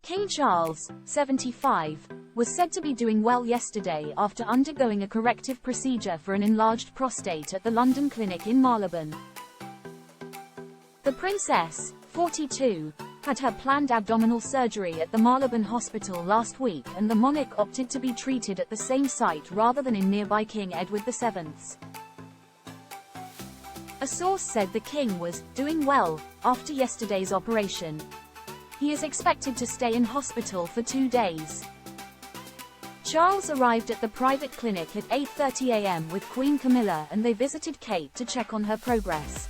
King Charles, 75, was said to be doing well yesterday after undergoing a corrective procedure for an enlarged prostate at the London clinic in Marylebone. The Princess, 42, had her planned abdominal surgery at the Marylebone Hospital last week, and the monarch opted to be treated at the same site rather than in nearby King Edward VII's. A source said the king was doing well after yesterday's operation. He is expected to stay in hospital for 2 days. Charles arrived at the private clinic at 8:30 a.m. with Queen Camilla, and they visited Kate to check on her progress.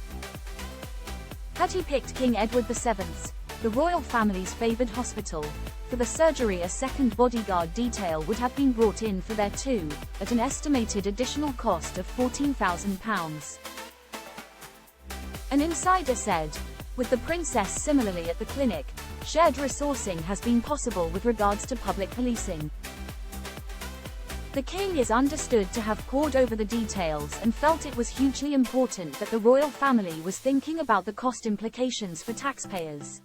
Had he picked King Edward VII's, the royal family's favoured hospital, for the surgery, a second bodyguard detail would have been brought in for there too, at an estimated additional cost of £14,000. An insider said, with the princess similarly at the clinic, shared resourcing has been possible with regards to public policing. The king is understood to have pored over the details and felt it was hugely important that the royal family was thinking about the cost implications for taxpayers.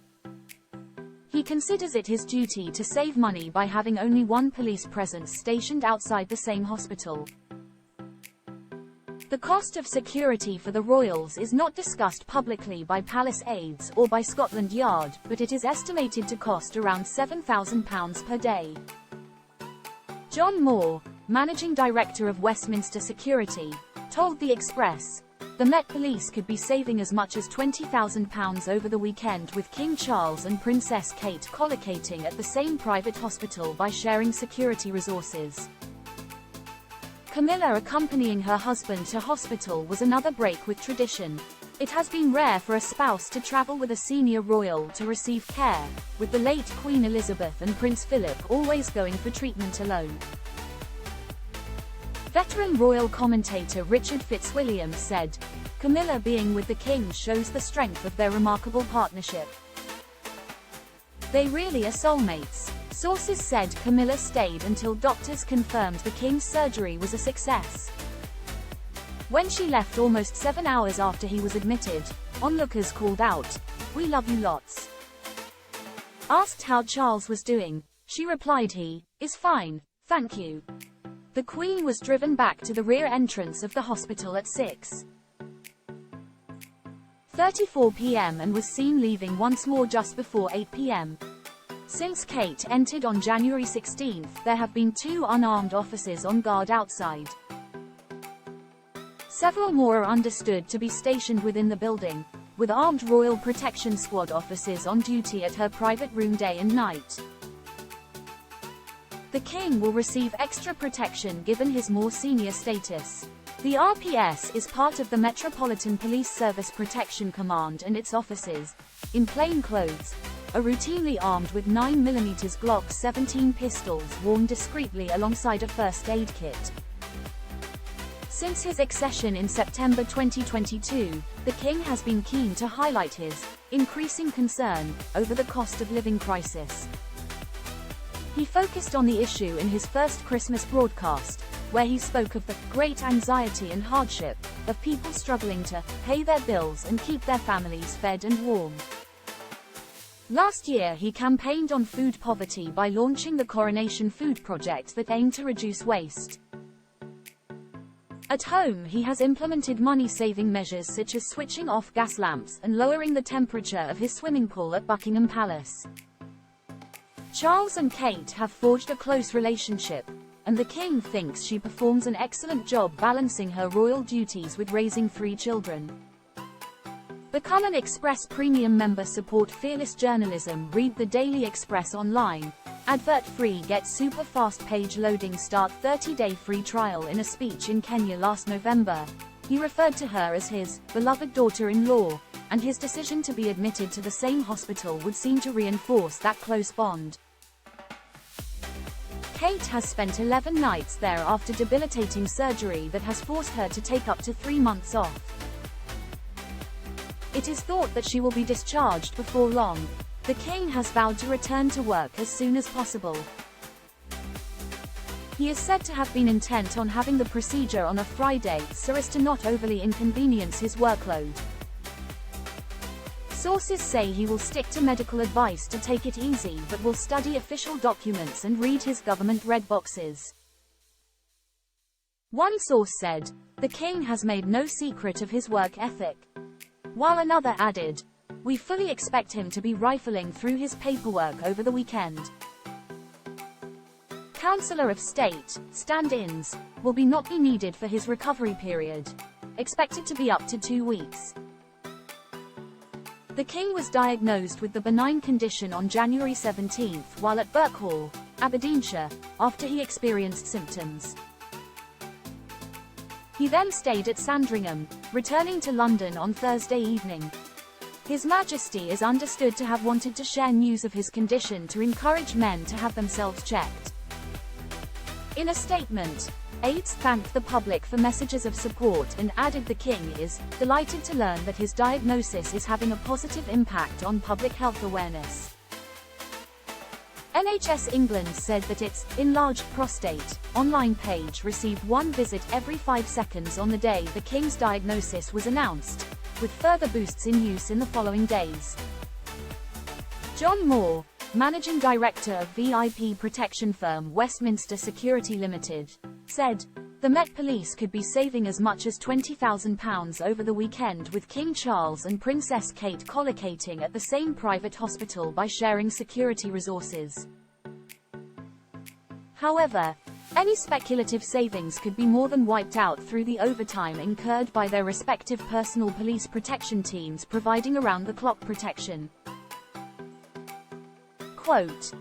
He considers it his duty to save money by having only one police presence stationed outside the same hospital. The cost of security for the royals is not discussed publicly by palace aides or by Scotland Yard, but it is estimated to cost around £7,000 per day. John Moore, managing director of Westminster Security, told The Express, the Met Police could be saving as much as £20,000 over the weekend with King Charles and Princess Kate collocating at the same private hospital by sharing security resources. Camilla accompanying her husband to hospital was another break with tradition. It has been rare for a spouse to travel with a senior royal to receive care, with the late Queen Elizabeth and Prince Philip always going for treatment alone. Veteran royal commentator Richard Fitzwilliam said, Camilla being with the king shows the strength of their remarkable partnership. They really are soulmates. Sources said Camilla stayed until doctors confirmed the king's surgery was a success. When she left almost 7 hours after he was admitted, onlookers called out, "We love you lots." Asked how Charles was doing, she replied, "He is fine, thank you." The Queen was driven back to the rear entrance of the hospital at 6:34 p.m. and was seen leaving once more just before 8 p.m. Since Kate entered on January 16, there have been 2 unarmed officers on guard outside. Several more are understood to be stationed within the building, with armed Royal Protection Squad officers on duty at her private room day and night. The king will receive extra protection given his more senior status. The RPS is part of the Metropolitan Police Service Protection Command, and its officers, in plain clothes, are routinely armed with 9mm Glock 17 pistols worn discreetly alongside a first aid kit. Since his accession in September 2022, the king has been keen to highlight his increasing concern over the cost of living crisis. He focused on the issue in his first Christmas broadcast, where he spoke of the great anxiety and hardship of people struggling to pay their bills and keep their families fed and warm. Last year he campaigned on food poverty by launching the Coronation Food Project that aimed to reduce waste. At home he has implemented money-saving measures such as switching off gas lamps and lowering the temperature of his swimming pool at Buckingham Palace. Charles and Kate have forged a close relationship, and the king thinks she performs an excellent job balancing her royal duties with raising 3 children. Become an Express Premium member. Support fearless journalism. Read the Daily Express online. Advert free. Get super fast page loading. Start 30-day free trial. In a speech in Kenya last November, he referred to her as his beloved daughter-in-law, and his decision to be admitted to the same hospital would seem to reinforce that close bond. Kate has spent 11 nights there after debilitating surgery that has forced her to take up to 3 months off. It is thought that she will be discharged before long. The king has vowed to return to work as soon as possible. He is said to have been intent on having the procedure on a Friday so as to not overly inconvenience his workload. Sources say he will stick to medical advice to take it easy but will study official documents and read his government red boxes. One source said, "The king has made no secret of his work ethic." While another added, "We fully expect him to be rifling through his paperwork over the weekend." Counselor of State, stand-ins, will not be needed for his recovery period, expected to be up to 2 weeks. The king was diagnosed with the benign condition on January 17 while at Birkhall, Aberdeenshire, after he experienced symptoms. He then stayed at Sandringham, returning to London on Thursday evening. His Majesty is understood to have wanted to share news of his condition to encourage men to have themselves checked. In a statement, aides thanked the public for messages of support and added the king is delighted to learn that his diagnosis is having a positive impact on public health awareness. NHS England said that its enlarged prostate online page received 1 visit every 5 seconds on the day the king's diagnosis was announced, with further boosts in use in the following days. John Moore, managing director of VIP protection firm Westminster Security Limited, said, "The Met Police could be saving as much as £20,000 over the weekend with King Charles and Princess Kate collocating at the same private hospital by sharing security resources." However, any speculative savings could be more than wiped out through the overtime incurred by their respective personal police protection teams providing around-the-clock protection. Quote,